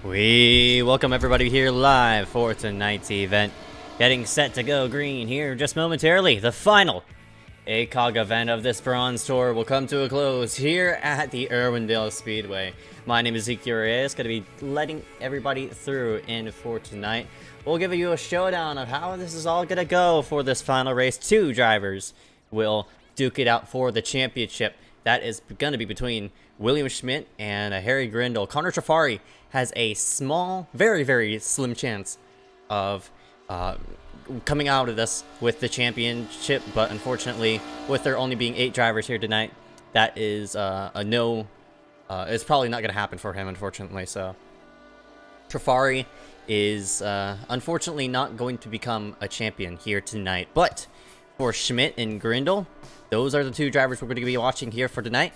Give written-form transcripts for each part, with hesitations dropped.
We welcome everybody here live for tonight's event. Getting set to go green here just momentarily. The final ACOG event of this Bronze Tour will come to a close here at the Irwindale Speedway. My name is Ezekiel Reyes, going to be letting everybody through in for tonight. We'll give you a showdown of how this is all going to go for this final race. Two drivers will duke it out for the championship. That is going to be between William Schmidt and Harry Grindle. Connor Trafari has a small, very, very slim chance of coming out of this with the championship, but unfortunately, with there only being 8 drivers here tonight, that is a no. It's probably not going to happen for him, unfortunately. So Trafari is unfortunately not going to become a champion here tonight. But for Schmidt and Grindle, those are the 2 drivers we're going to be watching here for tonight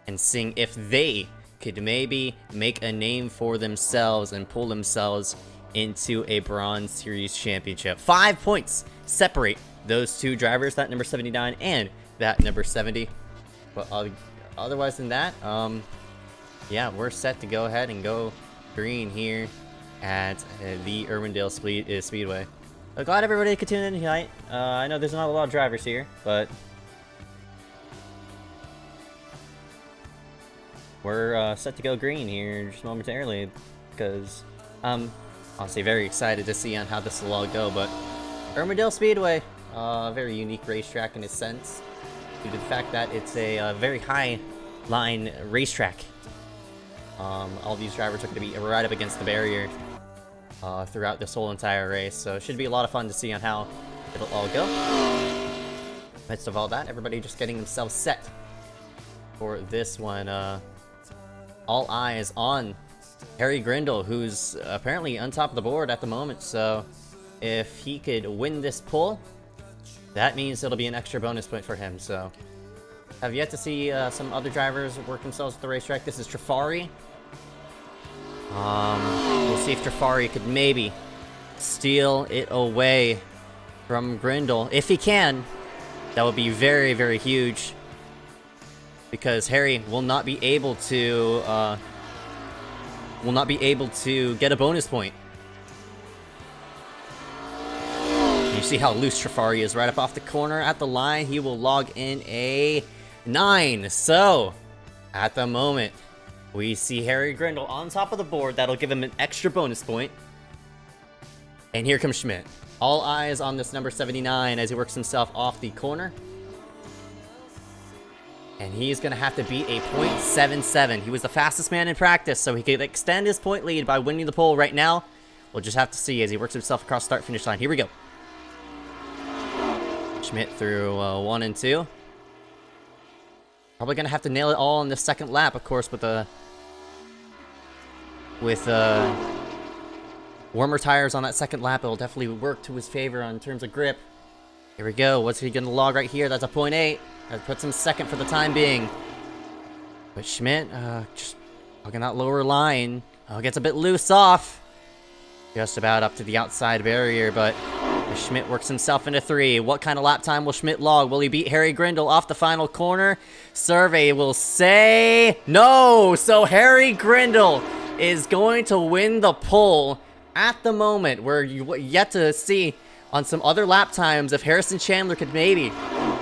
and seeing if they could maybe make a name for themselves and pull themselves into a Bronze Series championship. 5 points separate those 2 drivers, that number 79 and that number 70. But otherwise than that, yeah, we're set to go ahead and go green here at the Irwindale Speedway. I'm glad everybody could tune in tonight. I know there's not a lot of drivers here, but we're set to go green here just momentarily because I'm honestly very excited to see on how this will all go. But Irwindale Speedway, a very unique racetrack in a sense, due to the fact that it's a very high line racetrack. All these drivers are going to be right up against the barrier throughout this whole entire race, so it should be a lot of fun to see on how it'll all go. Midst of all that, everybody just getting themselves set for this one. All eyes on Harry Grindle, who's apparently on top of the board at the moment, so if he could win this pull, that means it'll be an extra bonus point for him. So have yet to see some other drivers work themselves at the racetrack. This is Trafari. We'll see if Trafari could maybe steal it away from Grindle. If he can, that would be very, very huge, because Harry will not be able to get a bonus point. You see how loose Trafari is right up off the corner at the line. He will log in a 9. So at the moment, we see Harry Grindle on top of the board. That'll give him an extra bonus point. And here comes Schmidt. All eyes on this number 79 as he works himself off the corner. And he's going to have to beat a .77. He was the fastest man in practice, so he could extend his point lead by winning the pole right now. We'll just have to see as he works himself across start-finish line. Here we go. Schmidt through 1 and 2. Probably going to have to nail it all in the second lap, of course, with warmer tires on that second lap. It'll definitely work to his favor in terms of grip. Here we go. What's he going to log right here? That's a .8. That puts him second for the time being. But Schmidt, just logging that lower line. Gets a bit loose off. Just about up to the outside barrier, but Schmidt works himself into 3. What kind of lap time will Schmidt log? Will he beat Harry Grindle off the final corner? Survey will say no. So Harry Grindle is going to win the pole at the moment. We're yet to see on some other lap times if Harrison Chandler could maybe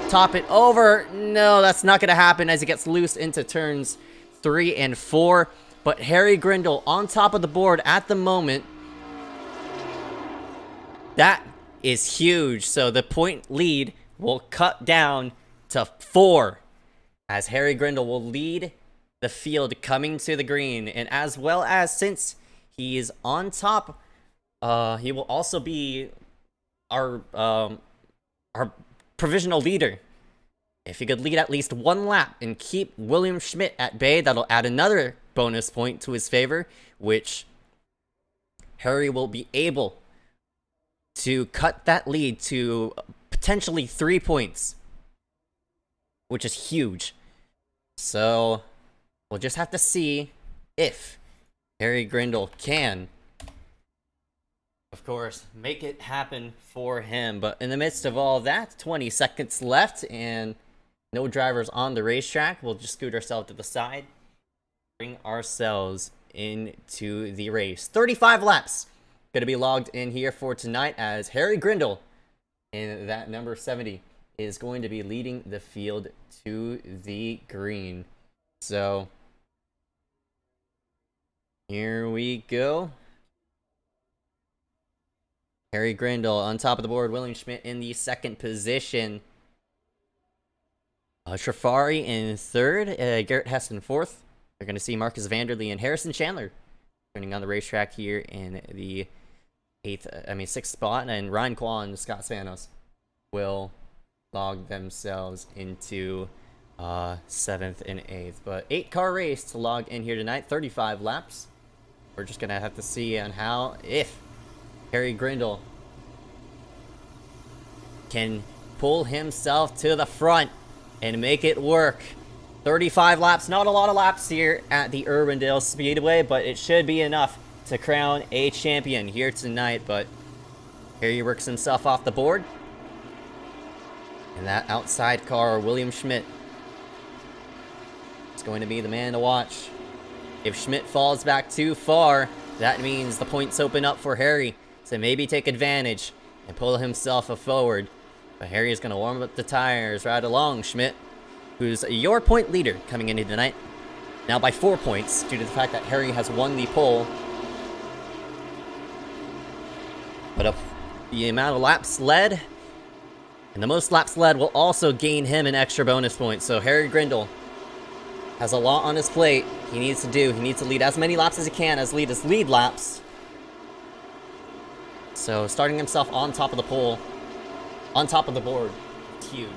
top it over. No, that's not going to happen as he gets loose into turns 3 and 4. But Harry Grindle on top of the board at the moment. That is huge. So the point lead will cut down to 4 as Harry Grindle will lead the field coming to the green. And as well as, since he is on top, he will also be our provisional leader. If he could lead at least 1 lap and keep William Schmidt at bay, that'll add another bonus point to his favor, which Harry will be able to cut that lead to potentially 3 points, which is huge. So we'll just have to see if Harry Grindle can, of course, make it happen for him. But in the midst of all that, 20 seconds left and no drivers on the racetrack. We'll just scoot ourselves to the side, bring ourselves into the race. 35 laps going to be logged in here for tonight as Harry Grindle in that number 70 is going to be leading the field to the green. So here we go. Harry Grindle on top of the board. William Schmidt in the second position. Trafari in third. Garrett Hess in fourth. We're going to see Marcus Vanderlee and Harrison Chandler turning on the racetrack here in the sixth spot. And Ryan Kwan and Scott Spanos will log themselves into 7th and 8th. But 8-car race to log in here tonight. 35 laps. We're just going to have to see on how, if Harry Grindle can pull himself to the front and make it work. 35 laps, not a lot of laps here at the Irwindale Speedway, but it should be enough to crown a champion here tonight. But Harry works himself off the board. And that outside car, William Schmidt, is going to be the man to watch. If Schmidt falls back too far, that means the points open up for Harry to maybe take advantage and pull himself forward. But Harry is going to warm up the tires right along Schmidt, who's your point leader coming into tonight. Now by 4 points, due to the fact that Harry has won the pole. But the amount of laps led, and the most laps led will also gain him an extra bonus point. So Harry Grindle has a lot on his plate he needs to do. He needs to lead as many laps as he can, as lead laps. So starting himself on top of the pole, on top of the board, it's huge.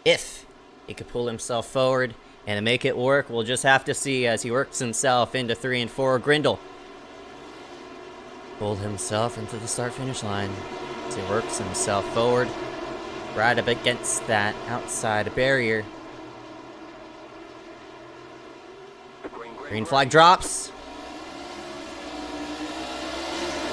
If he could pull himself forward and make it work, we'll just have to see as he works himself into 3 and 4. Grindle pulled himself into the start-finish line as he works himself forward, right up against that outside barrier. Green flag drops.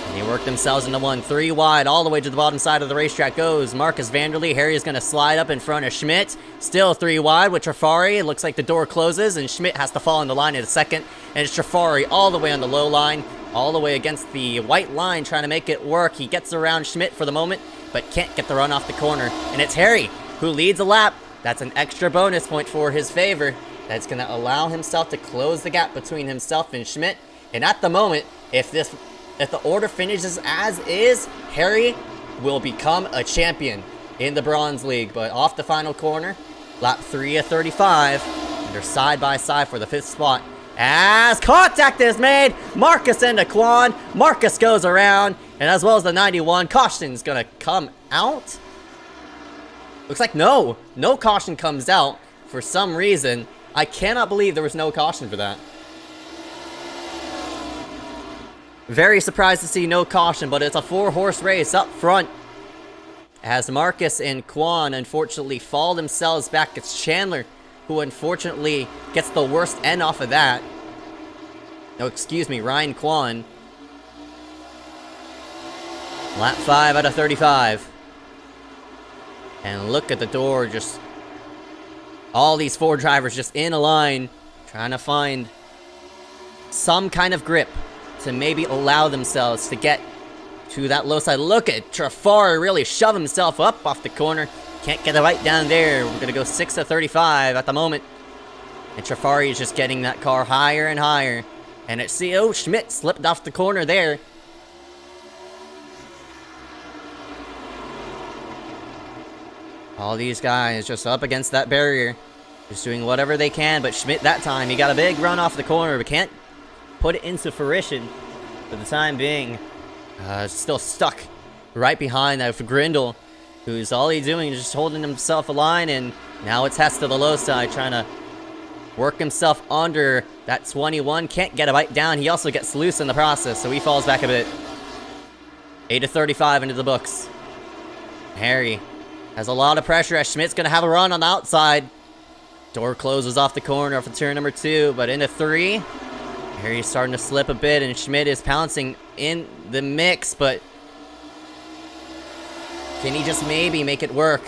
And they work themselves into 1. 3 wide, all the way to the bottom side of the racetrack goes Marcus Vanderlee. Harry is going to slide up in front of Schmidt. Still 3 wide with Trafari. It looks like the door closes, and Schmidt has to fall in the line in a second. And it's Trafari all the way on the low line, all the way against the white line, trying to make it work. He gets around Schmidt for the moment, but can't get the run off the corner. And it's Harry who leads a lap. That's an extra bonus point for his favor. That's going to allow himself to close the gap between himself and Schmidt. And at the moment, if the order finishes as is, Harry will become a champion in the Bronze League. But off the final corner, lap 3 of 35, and they're side by side for the 5th spot. As contact is made, Marcus into Quan. Marcus goes around, and as well as the 91, caution's gonna come out. Looks like no caution comes out for some reason. I cannot believe there was no caution for that. Very surprised to see no caution, but it's a 4-horse race up front. As Marcus and Quan unfortunately fall themselves back, it's Chandler who unfortunately gets the worst end off of that. No, excuse me, Ryan Kwan. Lap 5 out of 35. And look at the door, just all these 4 drivers just in a line, trying to find some kind of grip to maybe allow themselves to get to that low side. Look at Trafari really shove himself up off the corner. Can't get it right down there. We're going to go 6 to 35 at the moment. And Trafari is just getting that car higher and higher. And it's CO Schmidt slipped off the corner there. All these guys just up against that barrier. Just doing whatever they can. But Schmidt that time, he got a big run off the corner, but can't put it into fruition for the time being. Still stuck right behind that Grindle, who's all he's doing is just holding himself a line, and now it's Hess to the low side, trying to work himself under that 21. Can't get a bite down. He also gets loose in the process, so he falls back a bit. 8 to 35 into the books. Harry has a lot of pressure as Schmidt's going to have a run on the outside. Door closes off the corner for turn number 2, but into 3. Harry's starting to slip a bit, and Schmidt is pouncing in the mix, but can he just maybe make it work?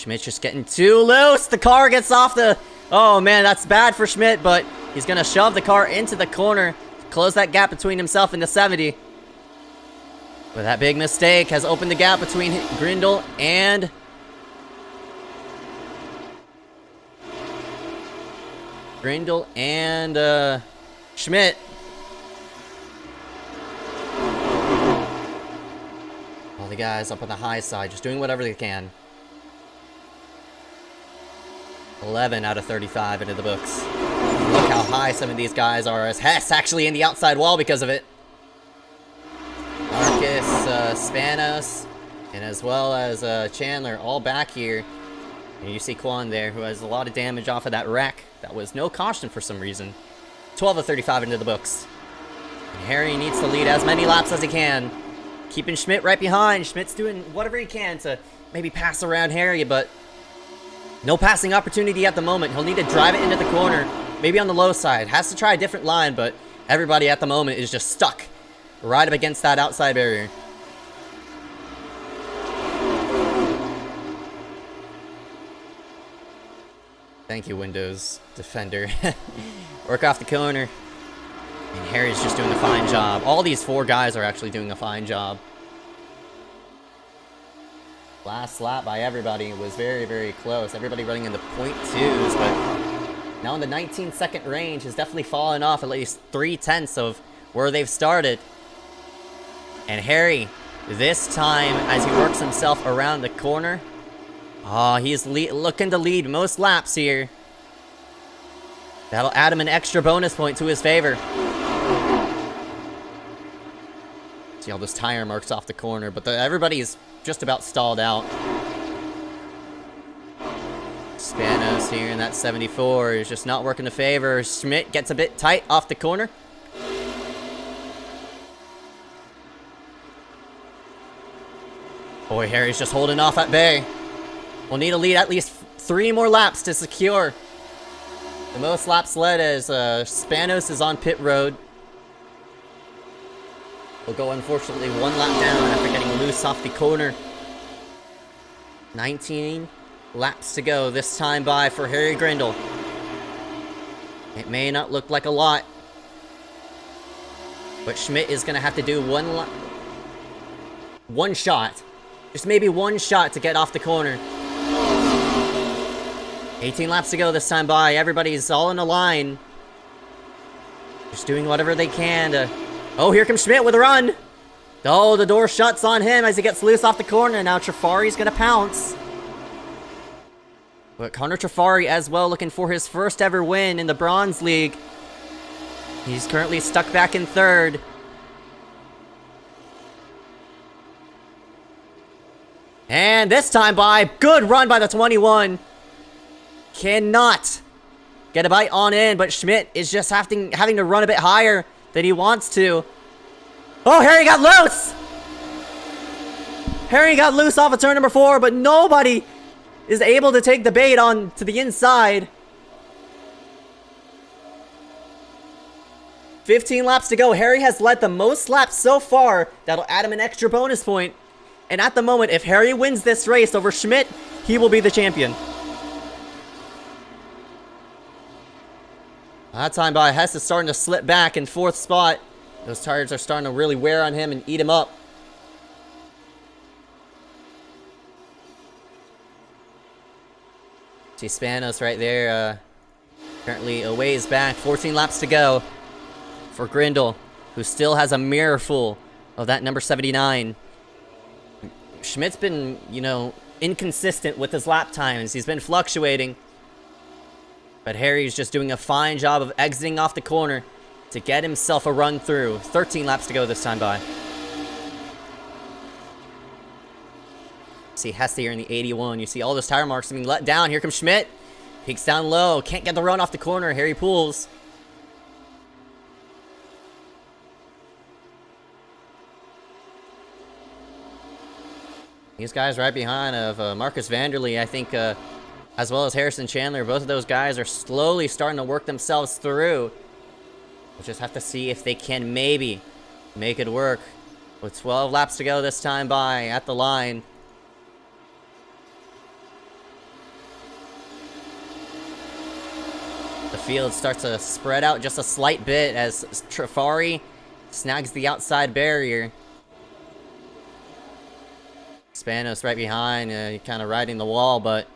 Schmidt's just getting too loose. The car gets off the... Oh, man, that's bad for Schmidt, but he's going to shove the car into the corner to close that gap between himself and the 70. But that big mistake has opened the gap between Grindle and... Schmidt. All the guys up on the high side, just doing whatever they can. 11 out of 35 into the books. Look how high some of these guys are, as Hess actually in the outside wall because of it. Marcus, Spanos, and as well as Chandler all back here. And you see Quan there, who has a lot of damage off of that wreck. That was no caution for some reason. 12 of 35 into the books. And Harry needs to lead as many laps as he can. Keeping Schmidt right behind. Schmidt's doing whatever he can to maybe pass around Harry, but no passing opportunity at the moment. He'll need to drive it into the corner, maybe on the low side. Has to try a different line, but everybody at the moment is just stuck right up against that outside barrier. Thank you, Windows Defender. Work off the corner. And Harry's just doing a fine job. All these four guys are actually doing a fine job. Last lap by everybody was very, very close. Everybody running in the .2s, but now in the 19-second range has definitely fallen off at least 3/10 of where they've started. And Harry, this time, as he works himself around the corner, he's looking to lead most laps here. That'll add him an extra bonus point to his favor. See all those tire marks off the corner, but everybody's just about stalled out. Spanos here in that 74 is just not working in favor. Schmidt gets a bit tight off the corner. Boy, Harry's just holding off at bay. We'll need to lead at least 3 more laps to secure the most laps led, as Spanos is on pit road. We'll go, unfortunately, 1 lap down after getting loose off the corner. 19 laps to go this time by for Harry Grindle. It may not look like a lot, but Schmidt is going to have to do one shot. Just maybe 1 shot to get off the corner. 18 laps to go this time by. Everybody's all in a line. Just doing whatever they can to... Oh, here comes Schmidt with a run. Oh, the door shuts on him as he gets loose off the corner. Now Trafari's going to pounce. But Connor Trafari as well, looking for his first ever win in the Bronze League. He's currently stuck back in 3rd. And this time by, good run by the 21. Cannot get a bite on in, but Schmidt is just having to run a bit higher than he wants to. Oh, Harry got loose! Harry got loose off of turn number 4, but nobody is able to take the bait on to the inside. 15 laps to go. Harry has led the most laps so far. That'll add him an extra bonus point. And at the moment, if Harry wins this race over Schmidt, he will be the champion. That time by, Hess is starting to slip back in 4th spot. Those tires are starting to really wear on him and eat him up. See Spanos right there, currently a ways back. 14 laps to go for Grindle, who still has a mirror full of that number 79. Schmidt's been, inconsistent with his lap times. He's been fluctuating. But Harry's just doing a fine job of exiting off the corner to get himself a run through. 13 laps to go this time by. See Hesse here in the 81. You see all those tire marks being let down. Here comes Schmidt. Peaks down low. Can't get the run off the corner. Harry pulls. These guys right behind of Marcus Vanderlee, I think, as well as Harrison Chandler. Both of those guys are slowly starting to work themselves through. We'll just have to see if they can maybe make it work. With 12 laps to go this time by at the line. field starts to spread out just a slight bit as Trafari snags the outside barrier. Spanos right behind, kind of riding the wall, but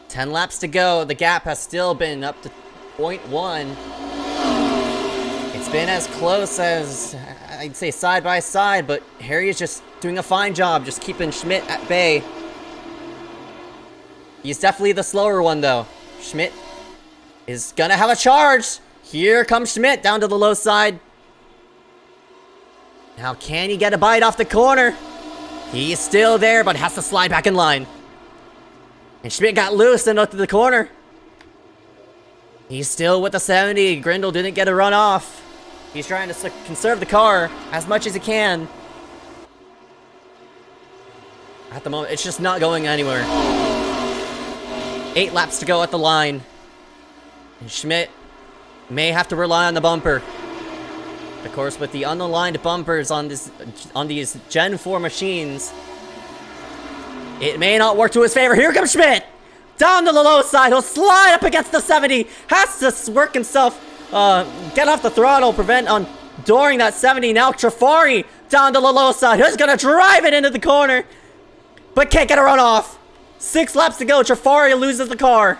10 laps to go. The gap has still been up to 0.1. It's been as close as, I'd say, side by side, but Harry is just doing a fine job just keeping Schmidt at bay. He's definitely the slower one, though. Schmidt is gonna have a charge. Here comes Schmidt down to the low side. Now, can he get a bite off the corner? He's still there, but has to slide back in line. And Schmidt got loose and up to the corner. He's still with the 70. Grindle didn't get a run off. He's trying to conserve the car as much as he can. At the moment, it's just not going anywhere. 8 laps to go at the line. And Schmidt may have to rely on the bumper. Of course, with the unaligned bumpers on these Gen 4 machines, it may not work to his favor. Here comes Schmidt! Down to the low side. He'll slide up against the 70. Has to work himself, get off the throttle, prevent on during that 70. Now Trafari down to the low side. He's going to drive it into the corner, but can't get a run off. 6 laps to go. Trafari loses the car.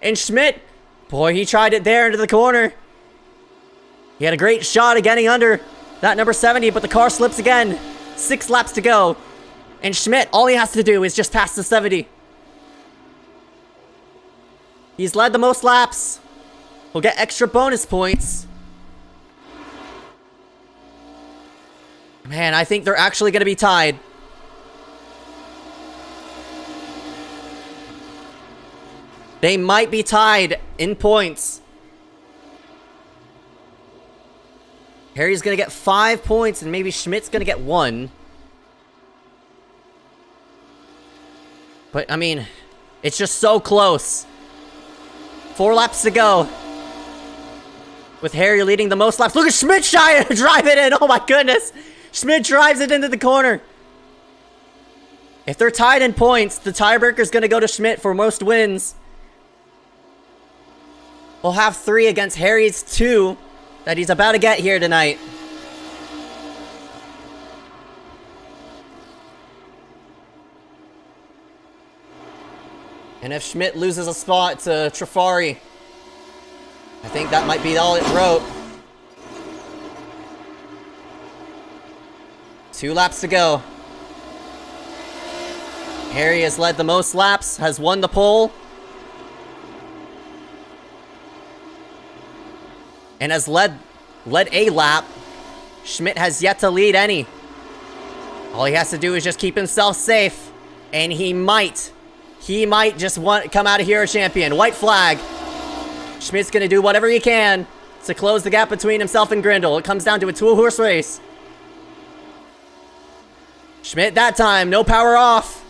And Schmidt, boy, he tried it there into the corner. He had a great shot at getting under that number 70, but the car slips again. 6 laps to go. And Schmidt, all he has to do is just pass the 70. He's led the most laps. He'll get extra bonus points. Man, I think they're actually going to be tied. They might be tied in points. Harry's going to get 5 points, and maybe Schmidt's going to get 1. But, I mean, it's just so close. 4 laps to go. With Harry leading the most laps. Look at Schmidt trying to drive it in. Oh, my goodness. Schmidt drives it into the corner. If they're tied in points, the tiebreaker's going to go to Schmidt for most wins. We'll have 3 against Harry's 2 that he's about to get here tonight. And if Schmidt loses a spot to Trafari, I think that might be all it wrote. 2 laps to go. Harry has led the most laps, has won the pole, and has led a lap. Schmidt has yet to lead any. All he has to do is just keep himself safe, and he might just come out of here a champion. White flag. Schmidt's gonna do whatever he can to close the gap between himself and Grindle. It comes down to a 2-horse race. Schmidt that time, no power off.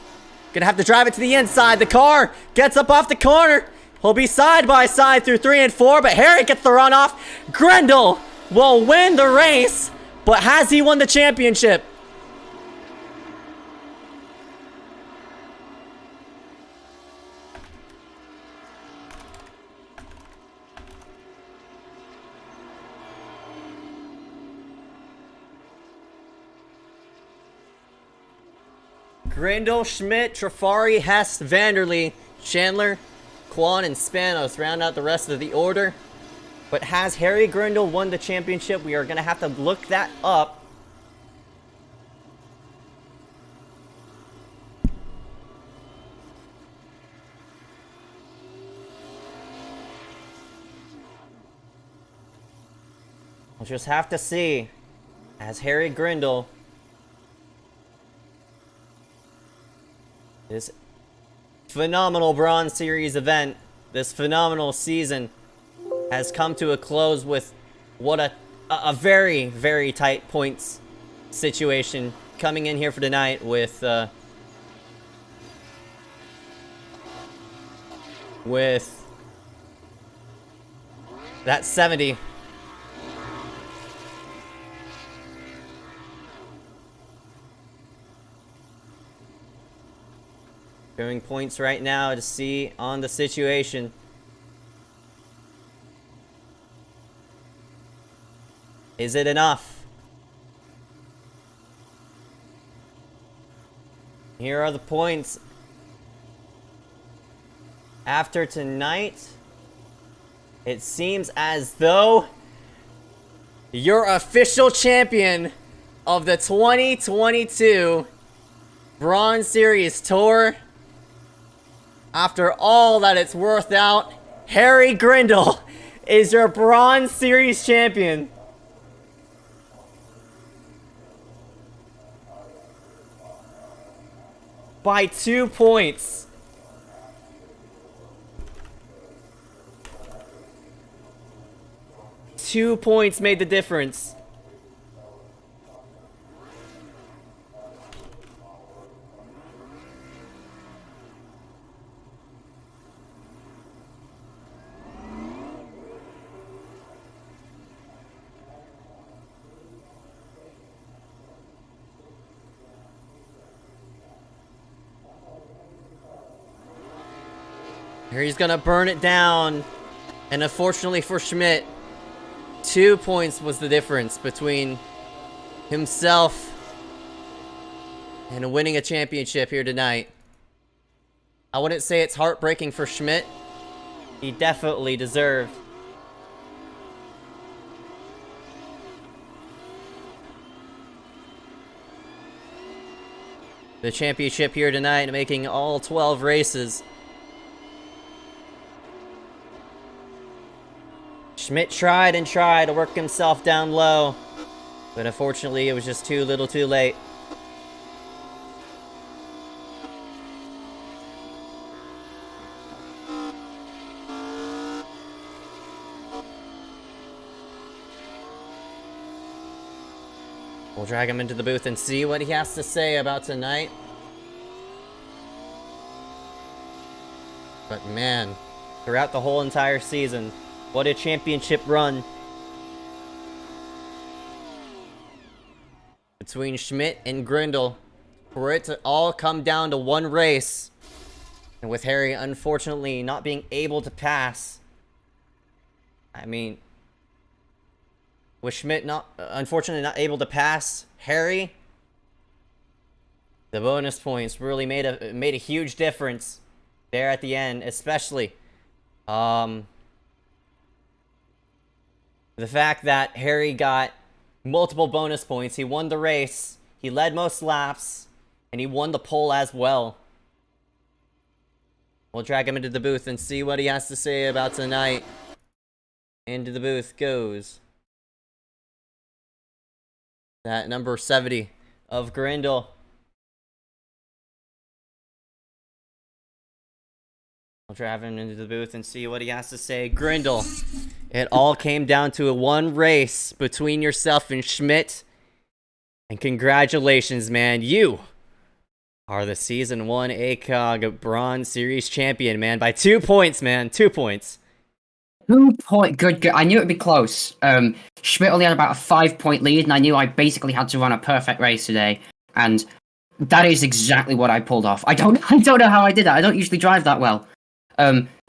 Gonna have to drive it to the inside. The car gets up off the corner. He'll be side by side through 3 and 4, but Harry gets the run off. Grindle will win the race, but has he won the championship? Grindle, Schmidt, Trafari, Hess, Vanderlee, Chandler, Kwan, and Spanos round out the rest of the order. But has Harry Grindle won the championship? We are going to have to look that up. We'll just have to see. As Harry Grindle, this phenomenal Bronze Series event, this phenomenal season, has come to a close with what a very, very tight points situation coming in here for tonight with that 70. Showing points right now to see on the situation. Is it enough? Here are the points. After tonight, it seems as though your official champion of the 2022 Bronze Series Tour, after all that it's worth out, Harry Grindle is your Bronze Series champion. By 2 points. Two points made the difference. Here he's gonna burn it down. And unfortunately for Schmidt, 2 points was the difference between himself and winning a championship here tonight. I wouldn't say it's heartbreaking for Schmidt. He definitely deserved the championship here tonight, making all 12 races. Schmidt tried and tried to work himself down low, but unfortunately it was just too little too late. We'll drag him into the booth and see what he has to say about tonight. But man, throughout the whole entire season, what a championship run between Schmidt and Grindle, for it to all come down to one race, and with Harry unfortunately not being able to pass. I mean, with Schmidt unfortunately not able to pass Harry, the bonus points really made a huge difference there at the end, especially the fact that Harry got multiple bonus points. He won the race, he led most laps, and he won the pole as well. We'll drag him into the booth and see what he has to say about tonight. Into the booth goes that number 70 of Grindle. We'll drive him into the booth and see what he has to say. Grindle, it all came down to one race between yourself and Schmidt. And congratulations, man. You are the Season 1 ACOG Bronze Series champion, man. By 2 points, man. 2 points. 2 point. Good. I knew it'd be close. Schmidt only had about a 5-point lead, and I knew I basically had to run a perfect race today. And that is exactly what I pulled off. I don't know how I did that. I don't usually drive that well.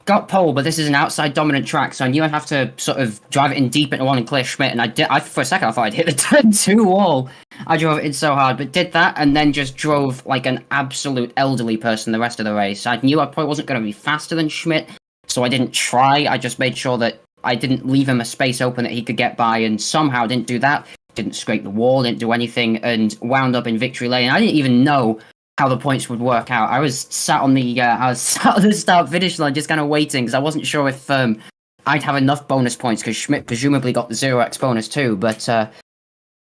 Got pole, but this is an outside dominant track, so I knew I'd have to sort of drive it in deep into one and clear Schmidt, and for a second I thought I'd hit the turn 2 wall. I drove it in so hard, but did that, and then just drove like an absolute elderly person the rest of the race. I knew I probably wasn't going to be faster than Schmidt, so I didn't try. I just made sure that I didn't leave him a space open that he could get by, and somehow didn't do that. Didn't scrape the wall, didn't do anything, and wound up in victory lane. I didn't even know how the points would work out. I was sat on the start-finish line, just kind of waiting, because I wasn't sure if I'd have enough bonus points, because Schmidt presumably got the 0x bonus too, but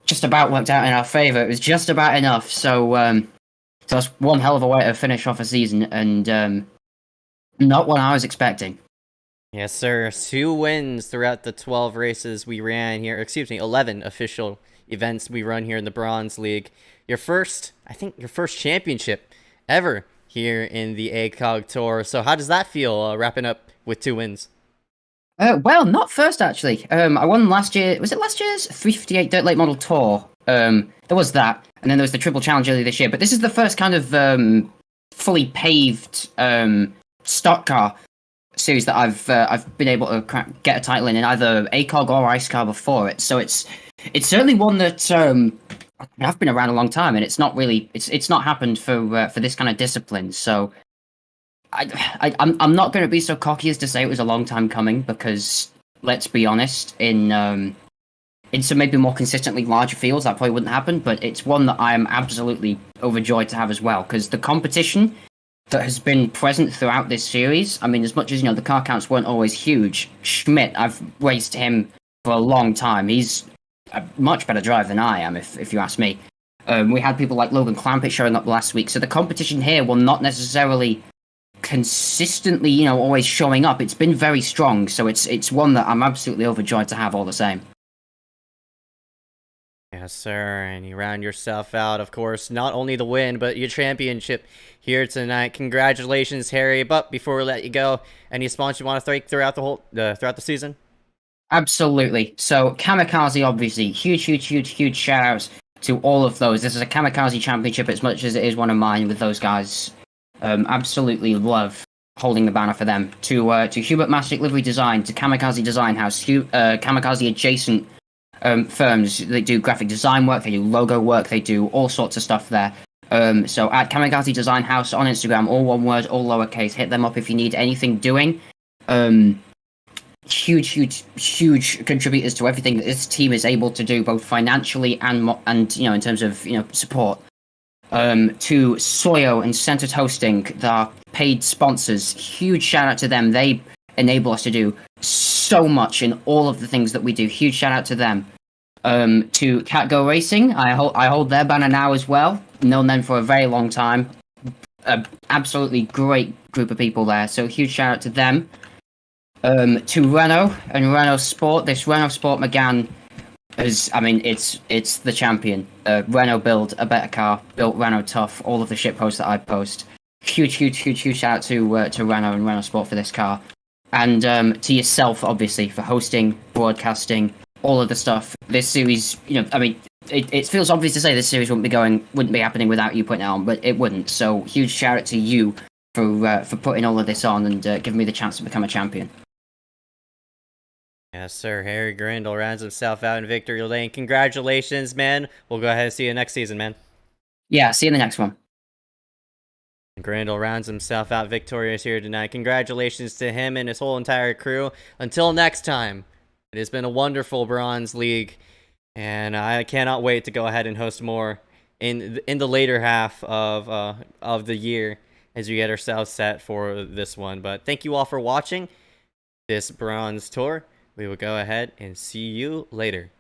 just about worked out in our favour. It was just about enough, so that's one hell of a way to finish off a season, and not what I was expecting. Yes, sir. 2 wins throughout the 12 races we ran here. Excuse me, 11 official events we run here in the Bronze League. Your first championship ever here in the ACOG Tour. So how does that feel, wrapping up with 2 wins? Well, not first, actually. I won last year. Was it last year's 358 Dirt Late Model Tour? There was that. And then there was the Triple Challenge earlier this year. But this is the first kind of fully paved stock car series that I've been able to get a title in either ACOG or IceCar before it. So it's It's certainly one that I've been around a long time, and it's not really it's not happened for this kind of discipline. So I'm not going to be so cocky as to say it was a long time coming, because let's be honest, in some maybe more consistently larger fields that probably wouldn't happen. But it's one that I am absolutely overjoyed to have as well, because the competition that has been present throughout this series. I mean, as much as the car counts weren't always huge, Schmidt, I've raced him for a long time. He's a much better driver than I am, if you ask me. We had people like Logan Clampett showing up last week, so the competition here will not necessarily consistently, always showing up. It's been very strong, so it's one that I'm absolutely overjoyed to have all the same. Yes, sir, and you round yourself out, of course, not only the win, but your championship here tonight. Congratulations, Harry. But before we let you go, any sponsors you want to thank throughout the season? Absolutely. So Kamikaze, obviously, huge shout outs to all of those. This is a Kamikaze championship as much as it is one of mine with those guys. Absolutely love holding the banner for them. To Hubert Mastic Livery Design, to Kamikaze Design House, Kamikaze adjacent firms. They do graphic design work, they do logo work, they do all sorts of stuff there. So at Kamikaze Design House on Instagram, all one word, all lowercase. Hit them up if you need anything doing. Huge contributors to everything that this team is able to do, both financially and in terms of support. To Soyo and Centered Hosting, the paid sponsors. Huge shout out to them. They enable us to do so much in all of the things that we do. Huge shout out to them. To CatGo Racing, I hold their banner now as well. Known them for a very long time. Absolutely great group of people there. So huge shout out to them. To Renault and Renault Sport. This Renault Sport Megane is, it's the champion. Renault build a better car, built Renault tough. All of the shit posts that I post. Huge shout out to Renault and Renault Sport for this car. And to yourself, obviously, for hosting, broadcasting, all of the stuff. This series, it feels obvious to say this series wouldn't be happening without you putting it on, but it wouldn't. So huge shout out to you for putting all of this on and giving me the chance to become a champion. Yes, sir. Harry Grindle rounds himself out in victory lane. Congratulations, man. We'll go ahead and see you next season, man. Yeah, see you in the next one. Grindle rounds himself out victorious here tonight. Congratulations to him and his whole entire crew. Until next time, it has been a wonderful Bronze League, and I cannot wait to go ahead and host more in the later half of the year as we get ourselves set for this one. But thank you all for watching this Bronze Tour. We will go ahead and see you later.